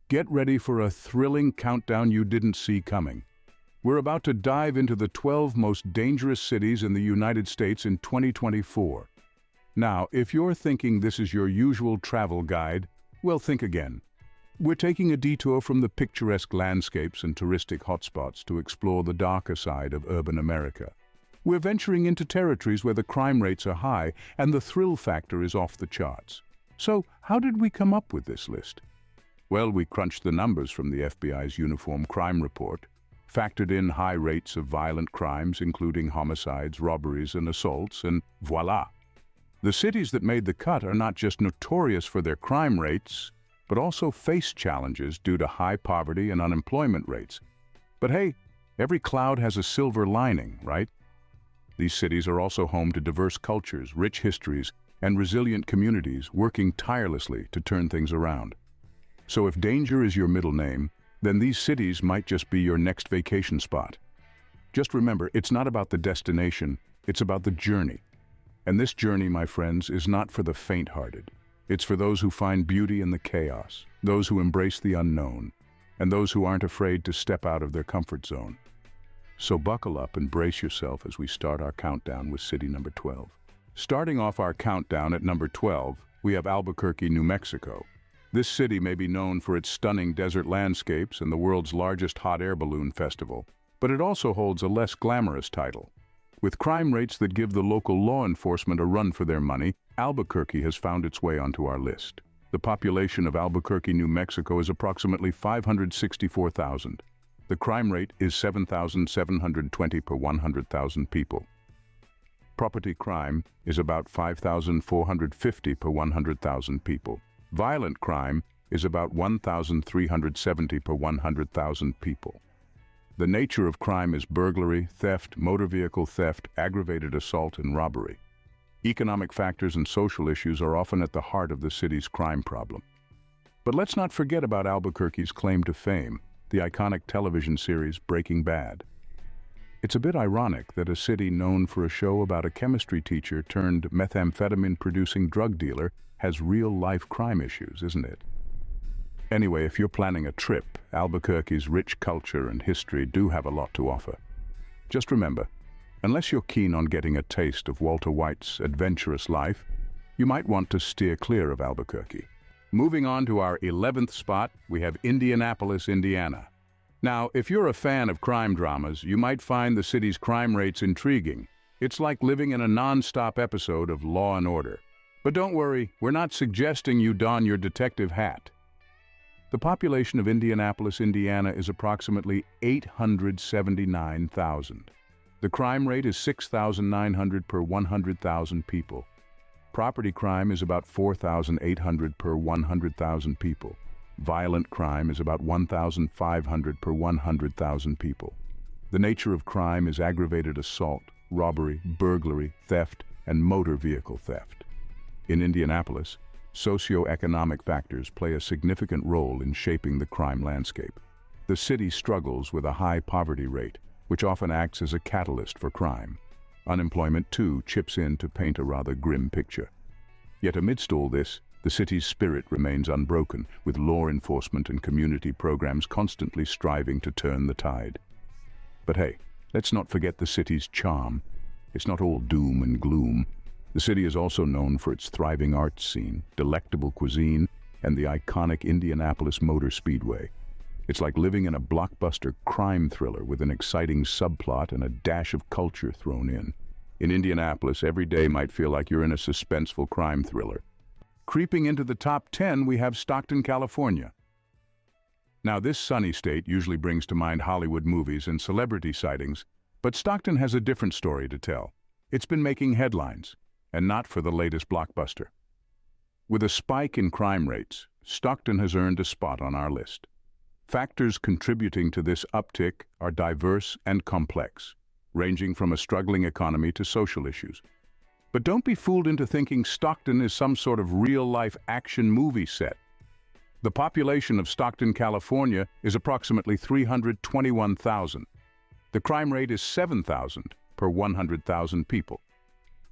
Get ready for a thrilling countdown you didn't see coming. We're about to dive into the 12 most dangerous cities in the United States in 2024. Now, if you're thinking this is your usual travel guide, well, think again. We're taking a detour from the picturesque landscapes and touristic hotspots to explore the darker side of urban America. We're venturing into territories where the crime rates are high and the thrill factor is off the charts. So, how did we come up with this list? Well, we crunched the numbers from the FBI's Uniform Crime Report, factored in high rates of violent crimes, including homicides, robberies, and assaults, and voila! The cities that made the cut are not just notorious for their crime rates, but also face challenges due to high poverty and unemployment rates. But hey, every cloud has a silver lining, right? These cities are also home to diverse cultures, rich histories, and resilient communities working tirelessly to turn things around. So if danger is your middle name, then these cities might just be your next vacation spot. Just remember, it's not about the destination, it's about the journey. And this journey, my friends, is not for the faint-hearted. It's for those who find beauty in the chaos, those who embrace the unknown, and those who aren't afraid to step out of their comfort zone. So buckle up and brace yourself as we start our countdown with city number 12. Starting off our countdown at number 12, we have Albuquerque, New Mexico. This city may be known for its stunning desert landscapes and the world's largest hot air balloon festival, but it also holds a less glamorous title. With crime rates that give the local law enforcement a run for their money, Albuquerque has found its way onto our list. The population of Albuquerque, New Mexico is approximately 564,000. The crime rate is 7,720 per 100,000 people. Property crime is about 5,450 per 100,000 people. Violent crime is about 1,370 per 100,000 people. The nature of crime is burglary, theft, motor vehicle theft, aggravated assault, and robbery. Economic factors and social issues are often at the heart of the city's crime problem. But let's not forget about Albuquerque's claim to fame, the iconic television series Breaking Bad. It's a bit ironic that a city known for a show about a chemistry teacher turned methamphetamine-producing drug dealer has real-life crime issues, isn't it? Anyway, if you're planning a trip, Albuquerque's rich culture and history do have a lot to offer. Just remember, unless you're keen on getting a taste of Walter White's adventurous life, you might want to steer clear of Albuquerque. Moving on to our 11th spot, we have Indianapolis, Indiana. Now, if you're a fan of crime dramas, you might find the city's crime rates intriguing. It's like living in a non-stop episode of Law and Order. But don't worry, we're not suggesting you don your detective hat. The population of Indianapolis, Indiana is approximately 879,000. The crime rate is 6,900 per 100,000 people. Property crime is about 4,800 per 100,000 people. Violent crime is about 1,500 per 100,000 people. The nature of crime is aggravated assault, robbery, burglary, theft, and motor vehicle theft. In Indianapolis, socioeconomic factors play a significant role in shaping the crime landscape. The city struggles with a high poverty rate, which often acts as a catalyst for crime. Unemployment, too, chips in to paint a rather grim picture. Yet amidst all this, the city's spirit remains unbroken, with law enforcement and community programs constantly striving to turn the tide. But hey, let's not forget the city's charm. It's not all doom and gloom. The city is also known for its thriving arts scene, delectable cuisine, and the iconic Indianapolis Motor Speedway. It's like living in a blockbuster crime thriller with an exciting subplot and a dash of culture thrown in. In Indianapolis, every day might feel like you're in a suspenseful crime thriller. Creeping into the top 10, we have Stockton, California. Now, this sunny state usually brings to mind Hollywood movies and celebrity sightings, but Stockton has a different story to tell. It's been making headlines, and not for the latest blockbuster. With a spike in crime rates, Stockton has earned a spot on our list. Factors contributing to this uptick are diverse and complex, ranging from a struggling economy to social issues. But don't be fooled into thinking Stockton is some sort of real-life action movie set. The population of Stockton, California is approximately 321,000. The crime rate is 7,000 per 100,000 people.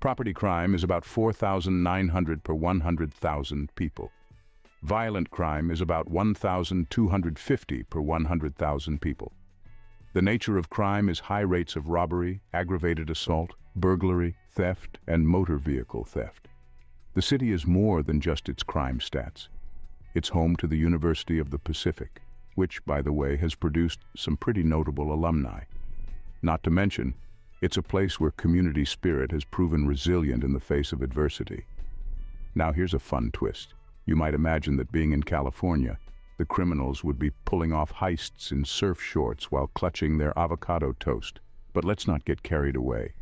Property crime is about 4,900 per 100,000 people. Violent crime is about 1,250 per 100,000 people. The nature of crime is high rates of robbery, aggravated assault, burglary, theft, and motor vehicle theft. The city is more than just its crime stats. It's home to the University of the Pacific, which, by the way, has produced some pretty notable alumni. Not to mention, it's a place where community spirit has proven resilient in the face of adversity. Now here's a fun twist. You might imagine that being in California, the criminals would be pulling off heists in surf shorts while clutching their avocado toast. But let's not get carried away.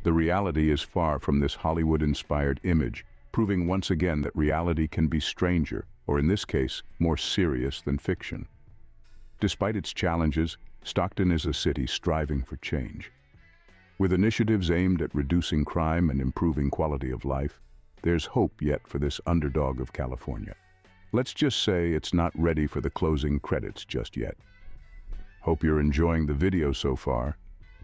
The reality is far from this Hollywood-inspired image, proving once again that reality can be stranger, or in this case, more serious than fiction. Despite its challenges, Stockton is a city striving for change. With initiatives aimed at reducing crime and improving quality of life, there's hope yet for this underdog of California. Let's just say it's not ready for the closing credits just yet. Hope you're enjoying the video so far.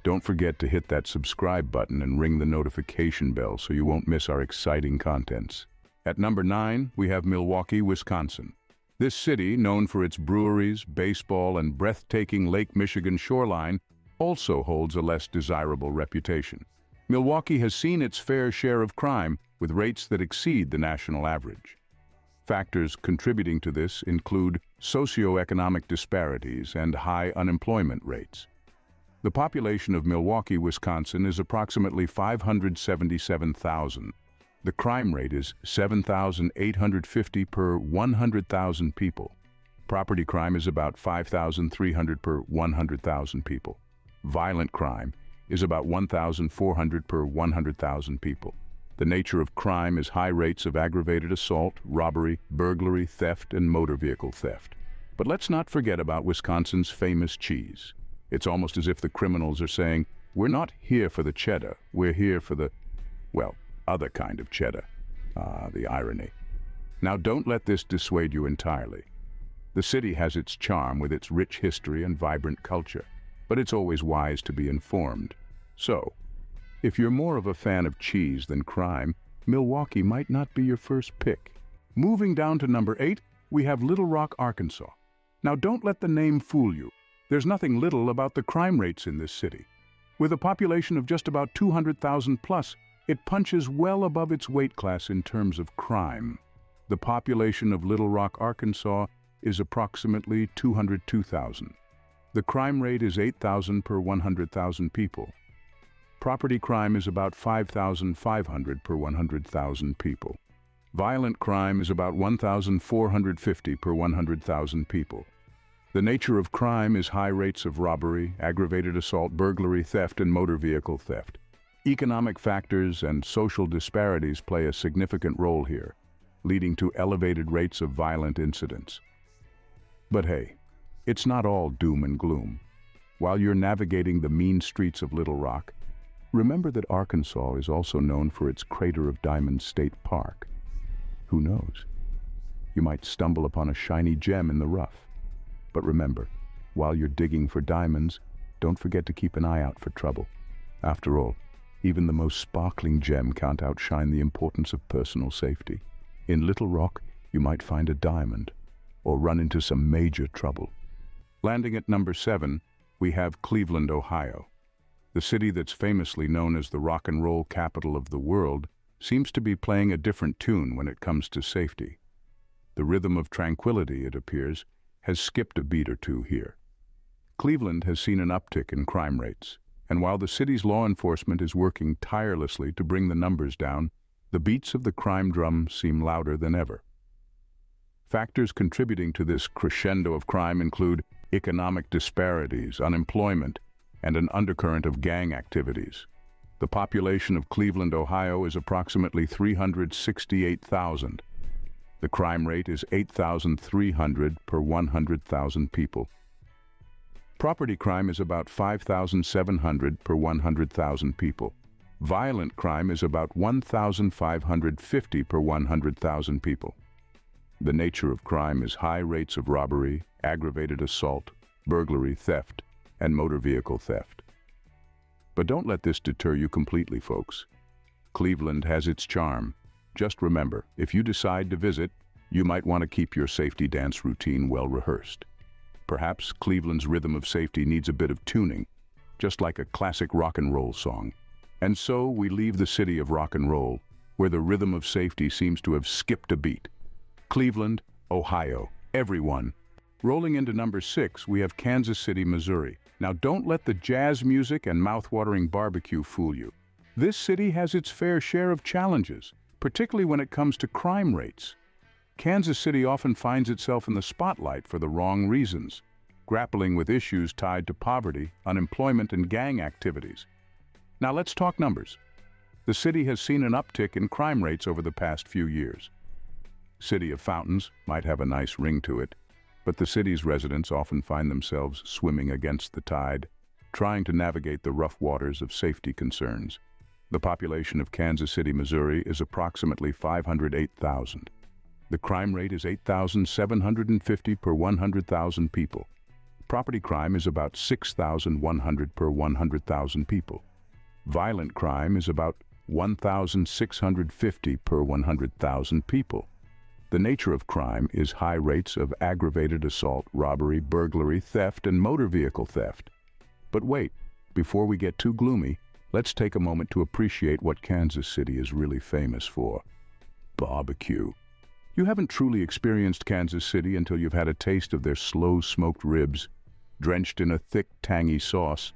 Don't forget to hit that subscribe button and ring the notification bell so you won't miss our exciting contents. At number 9, we have Milwaukee, Wisconsin. This city, known for its breweries, baseball, and breathtaking Lake Michigan shoreline, also holds a less desirable reputation. Milwaukee has seen its fair share of crime, with rates that exceed the national average. Factors contributing to this include socioeconomic disparities and high unemployment rates. The population of Milwaukee, Wisconsin is approximately 577,000. The crime rate is 7,850 per 100,000 people. Property crime is about 5,300 per 100,000 people. Violent crime is about 1,400 per 100,000 people. The nature of crime is high rates of aggravated assault, robbery, burglary, theft, and motor vehicle theft. But let's not forget about Wisconsin's famous cheese. It's almost as if the criminals are saying, we're not here for the cheddar, we're here for the, well, other kind of cheddar. The irony. Now don't let this dissuade you entirely. The city has its charm with its rich history and vibrant culture, but it's always wise to be informed. So, if you're more of a fan of cheese than crime, Milwaukee might not be your first pick. Moving down to number 8, we have Little Rock, Arkansas. Now don't let the name fool you. There's nothing little about the crime rates in this city. With a population of just about 200,000 plus, it punches well above its weight class in terms of crime. The population of Little Rock, Arkansas is approximately 202,000. The crime rate is 8,000 per 100,000 people. Property crime is about 5,500 per 100,000 people. Violent crime is about 1,450 per 100,000 people. The nature of crime is high rates of robbery, aggravated assault, burglary, theft, and motor vehicle theft. Economic factors and social disparities play a significant role here, leading to elevated rates of violent incidents. But hey, it's not all doom and gloom. While you're navigating the mean streets of Little Rock, remember that Arkansas is also known for its Crater of Diamonds State Park. Who knows? You might stumble upon a shiny gem in the rough. But remember, while you're digging for diamonds, don't forget to keep an eye out for trouble. After all, even the most sparkling gem can't outshine the importance of personal safety. In Little Rock, you might find a diamond, or run into some major trouble. Landing at number 7, we have Cleveland, Ohio. The city that's famously known as the rock and roll capital of the world seems to be playing a different tune when it comes to safety. The rhythm of tranquility, it appears, has skipped a beat or two here. Cleveland has seen an uptick in crime rates, and while the city's law enforcement is working tirelessly to bring the numbers down, the beats of the crime drum seem louder than ever. Factors contributing to this crescendo of crime include economic disparities, unemployment, and an undercurrent of gang activities. The population of Cleveland, Ohio is approximately 368,000. The crime rate is 8,300 per 100,000 people. Property crime is about 5,700 per 100,000 people. Violent crime is about 1,550 per 100,000 people. The nature of crime is high rates of robbery, aggravated assault, burglary, theft, and motor vehicle theft. But don't let this deter you completely, folks. Cleveland has its charm. Just remember, if you decide to visit, You might want to keep your safety dance routine well rehearsed. Perhaps Cleveland's rhythm of safety needs a bit of tuning, just like a classic rock and roll song. And so we leave the city of rock and roll, where the rhythm of safety seems to have skipped a beat. Cleveland, Ohio, everyone. Rolling into number 6, we have Kansas City, Missouri. Now don't let the jazz music and mouth-watering barbecue fool you. This city has its fair share of challenges, particularly when it comes to crime rates. Kansas City often finds itself in the spotlight for the wrong reasons, grappling with issues tied to poverty, unemployment, and gang activities. Now let's talk numbers. The city has seen an uptick in crime rates over the past few years. City of Fountains might have a nice ring to it, but the city's residents often find themselves swimming against the tide, trying to navigate the rough waters of safety concerns. The population of Kansas City, Missouri is approximately 508,000. The crime rate is 8,750 per 100,000 people. Property crime is about 6,100 per 100,000 people. Violent crime is about 1,650 per 100,000 people. The nature of crime is high rates of aggravated assault, robbery, burglary, theft, and motor vehicle theft. But wait, before we get too gloomy, let's take a moment to appreciate what Kansas City is really famous for. Barbecue. You haven't truly experienced Kansas City until you've had a taste of their slow-smoked ribs, drenched in a thick, tangy sauce.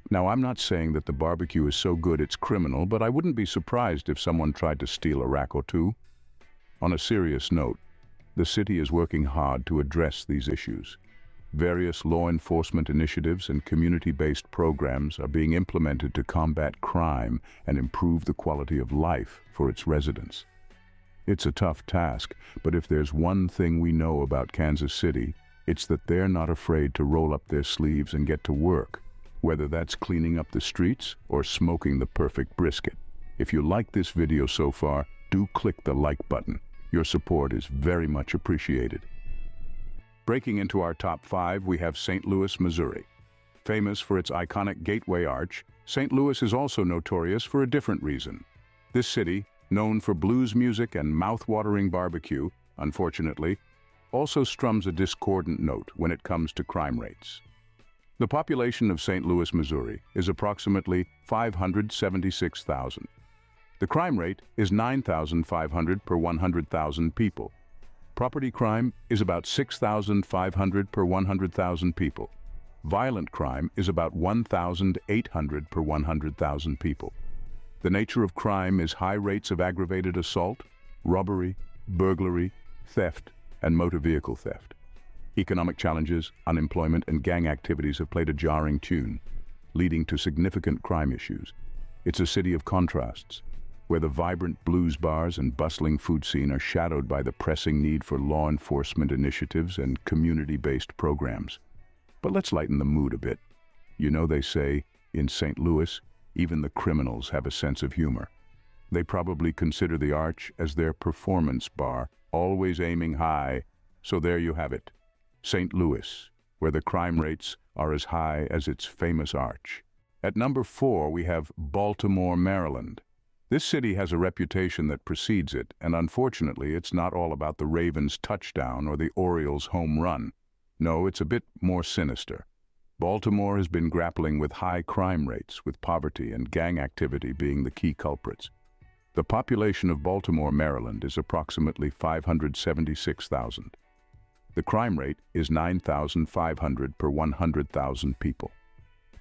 Now, I'm not saying that the barbecue is so good it's criminal, but I wouldn't be surprised if someone tried to steal a rack or two. On a serious note, the city is working hard to address these issues. Various law enforcement initiatives and community-based programs are being implemented to combat crime and improve the quality of life for its residents. It's a tough task, but if there's one thing we know about Kansas City, it's that they're not afraid to roll up their sleeves and get to work, whether that's cleaning up the streets or smoking the perfect brisket. If you like this video so far, do click the like button. Your support is very much appreciated. Breaking into our top 5, we have St. Louis, Missouri. Famous for its iconic Gateway Arch, St. Louis is also notorious for a different reason. This city, known for blues music and mouth-watering barbecue, unfortunately, also strums a discordant note when it comes to crime rates. The population of St. Louis, Missouri is approximately 576,000. The crime rate is 9,500 per 100,000 people. Property crime is about 6,500 per 100,000 people. Violent crime is about 1,800 per 100,000 people. The nature of crime is high rates of aggravated assault, robbery, burglary, theft, and motor vehicle theft. Economic challenges, unemployment, and gang activities have played a jarring tune, leading to significant crime issues. It's a city of contrasts, where the vibrant blues bars and bustling food scene are shadowed by the pressing need for law enforcement initiatives and community-based programs. But let's lighten the mood a bit. You know, they say, in St. Louis, even the criminals have a sense of humor. They probably consider the Arch as their performance bar, always aiming high. So there you have it, St. Louis, where the crime rates are as high as its famous Arch. At number 4, we have Baltimore, Maryland. This city has a reputation that precedes it, and unfortunately, it's not all about the Ravens' touchdown or the Orioles' home run. No, it's a bit more sinister. Baltimore has been grappling with high crime rates, with poverty and gang activity being the key culprits. The population of Baltimore, Maryland is approximately 576,000. The crime rate is 9,500 per 100,000 people.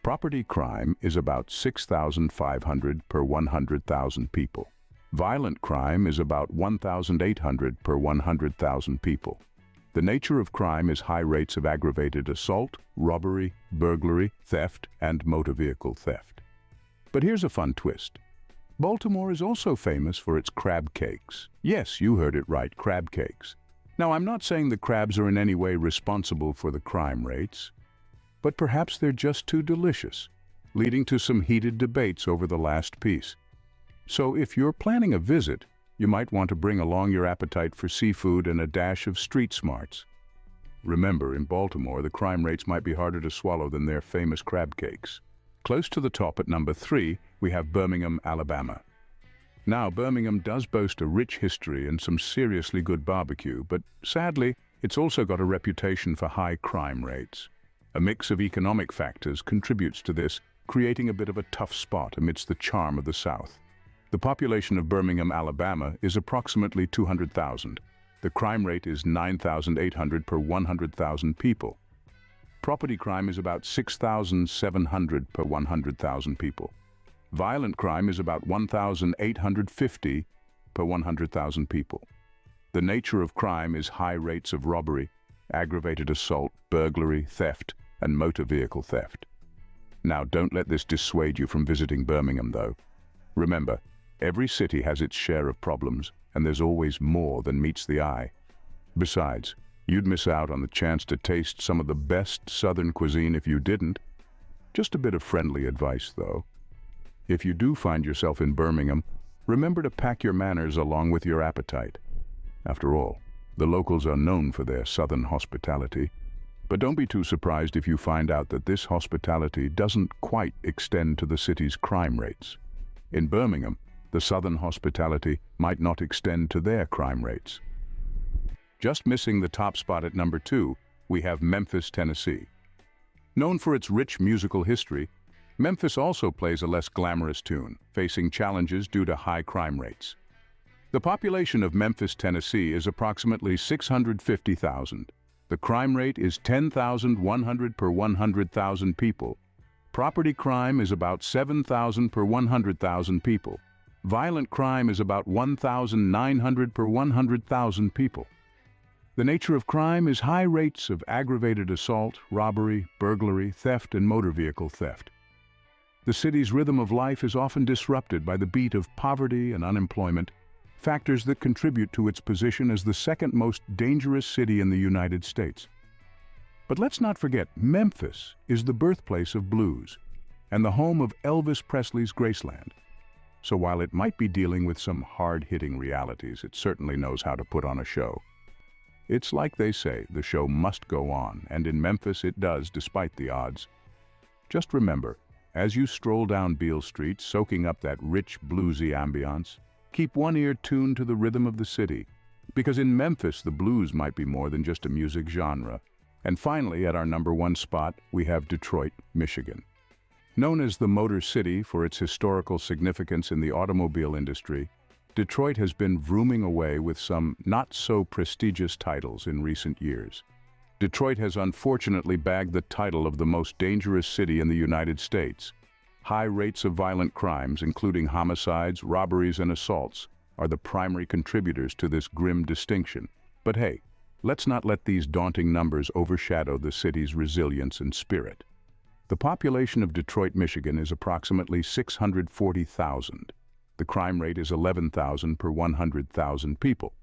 Property crime is about 6,500 per 100,000 people. Violent crime is about 1,800 per 100,000 people. The nature of crime is high rates of aggravated assault, robbery, burglary, theft, and motor vehicle theft. But here's a fun twist. Baltimore is also famous for its crab cakes. Yes, you heard it right, crab cakes. Now, I'm not saying the crabs are in any way responsible for the crime rates, but perhaps they're just too delicious, leading to some heated debates over the last piece. So if you're planning a visit, you might want to bring along your appetite for seafood and a dash of street smarts. Remember, in Baltimore, the crime rates might be harder to swallow than their famous crab cakes. Close to the top at number 3, we have Birmingham, Alabama. Now, Birmingham does boast a rich history and some seriously good barbecue, but sadly, it's also got a reputation for high crime rates. A mix of economic factors contributes to this, creating a bit of a tough spot amidst the charm of the South. The population of Birmingham, Alabama is approximately 200,000. The crime rate is 9,800 per 100,000 people. Property crime is about 6,700 per 100,000 people. Violent crime is about 1,850 per 100,000 people. The nature of crime is high rates of robbery, aggravated assault, burglary, theft, and motor vehicle theft. Now, don't let this dissuade you from visiting Birmingham, though. Remember, every city has its share of problems, and there's always more than meets the eye. Besides, you'd miss out on the chance to taste some of the best Southern cuisine if you didn't. Just a bit of friendly advice, though. If you do find yourself in Birmingham, remember to pack your manners along with your appetite. After all, the locals are known for their Southern hospitality. But don't be too surprised if you find out that this hospitality doesn't quite extend to the city's crime rates. In Birmingham, the Southern hospitality might not extend to their crime rates. Just missing the top spot at number 2, we have Memphis, Tennessee. Known for its rich musical history, Memphis also plays a less glamorous tune, facing challenges due to high crime rates. The population of Memphis, Tennessee is approximately 650,000. The crime rate is 10,100 per 100,000 people. Property crime is about 7,000 per 100,000 people. Violent crime is about 1,900 per 100,000 people. The nature of crime is high rates of aggravated assault, robbery, burglary, theft, and motor vehicle theft. The city's rhythm of life is often disrupted by the beat of poverty and unemployment, factors that contribute to its position as the second most dangerous city in the United States. But let's not forget, Memphis is the birthplace of blues and the home of Elvis Presley's Graceland. So while it might be dealing with some hard-hitting realities, it certainly knows how to put on a show. It's like they say, the show must go on, and in Memphis it does, despite the odds. Just remember, as you stroll down Beale Street, soaking up that rich, bluesy ambiance, keep one ear tuned to the rhythm of the city, because in Memphis the blues might be more than just a music genre. And finally, at our number 1 spot, we have Detroit, Michigan. Known as the Motor City for its historical significance in the automobile industry, Detroit has been vrooming away with some not-so-prestigious titles in recent years. Detroit has unfortunately bagged the title of the most dangerous city in the United States. High rates of violent crimes, including homicides, robberies, and assaults, are the primary contributors to this grim distinction. But hey, let's not let these daunting numbers overshadow the city's resilience and spirit. The population of Detroit, Michigan is approximately 640,000. The crime rate is 11,000 per 100,000 people.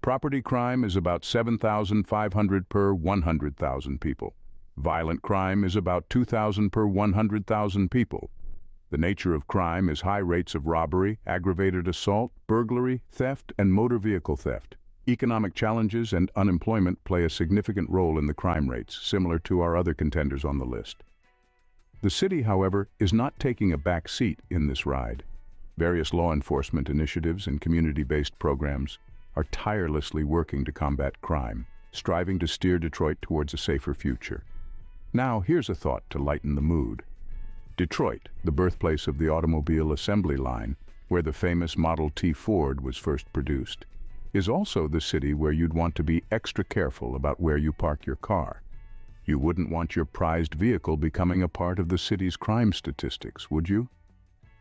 Property crime is about 7,500 per 100,000 people. Violent crime is about 2,000 per 100,000 people. The nature of crime is high rates of robbery, aggravated assault, burglary, theft, and motor vehicle theft. Economic challenges and unemployment play a significant role in the crime rates, similar to our other contenders on the list. The city, however, is not taking a back seat in this ride. Various law enforcement initiatives and community-based programs are tirelessly working to combat crime, striving to steer Detroit towards a safer future. Now, here's a thought to lighten the mood. Detroit, the birthplace of the automobile assembly line, where the famous Model T Ford was first produced, is also the city where you'd want to be extra careful about where you park your car. You wouldn't want your prized vehicle becoming a part of the city's crime statistics, would you?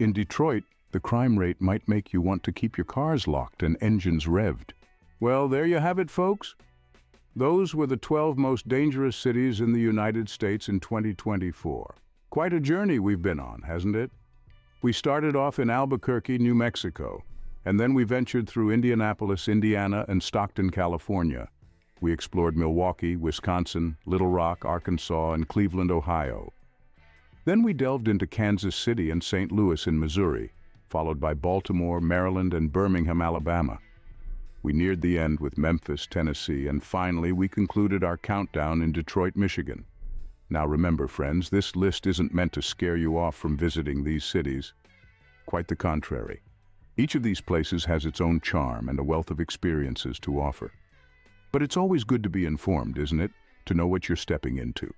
In Detroit, the crime rate might make you want to keep your cars locked and engines revved. Well, there you have it, folks. Those were the 12 most dangerous cities in the United States in 2024. Quite a journey we've been on, hasn't it? We started off in Albuquerque, New Mexico, and then we ventured through Indianapolis, Indiana, and Stockton, California. We explored Milwaukee, Wisconsin, Little Rock, Arkansas, and Cleveland, Ohio. Then we delved into Kansas City and St. Louis in Missouri, followed by Baltimore, Maryland, and Birmingham, Alabama. We neared the end with Memphis, Tennessee, and finally we concluded our countdown in Detroit, Michigan. Now remember, friends, this list isn't meant to scare you off from visiting these cities. Quite the contrary. Each of these places has its own charm and a wealth of experiences to offer. But it's always good to be informed, isn't it? To know what you're stepping into.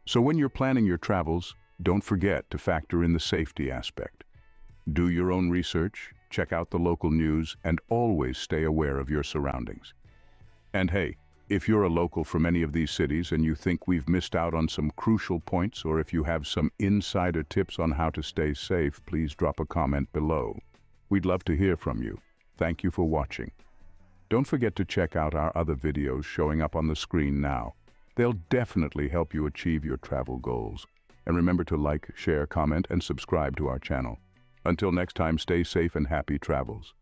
So when you're planning your travels, don't forget to factor in the safety aspect. Do your own research, check out the local news, and always stay aware of your surroundings. And hey, if you're a local from any of these cities and you think we've missed out on some crucial points, or if you have some insider tips on how to stay safe, please drop a comment below. We'd love to hear from you. Thank you for watching. Don't forget to check out our other videos showing up on the screen now. They'll definitely help you achieve your travel goals. And remember to like, share, comment, and subscribe to our channel. Until next time, stay safe and happy travels.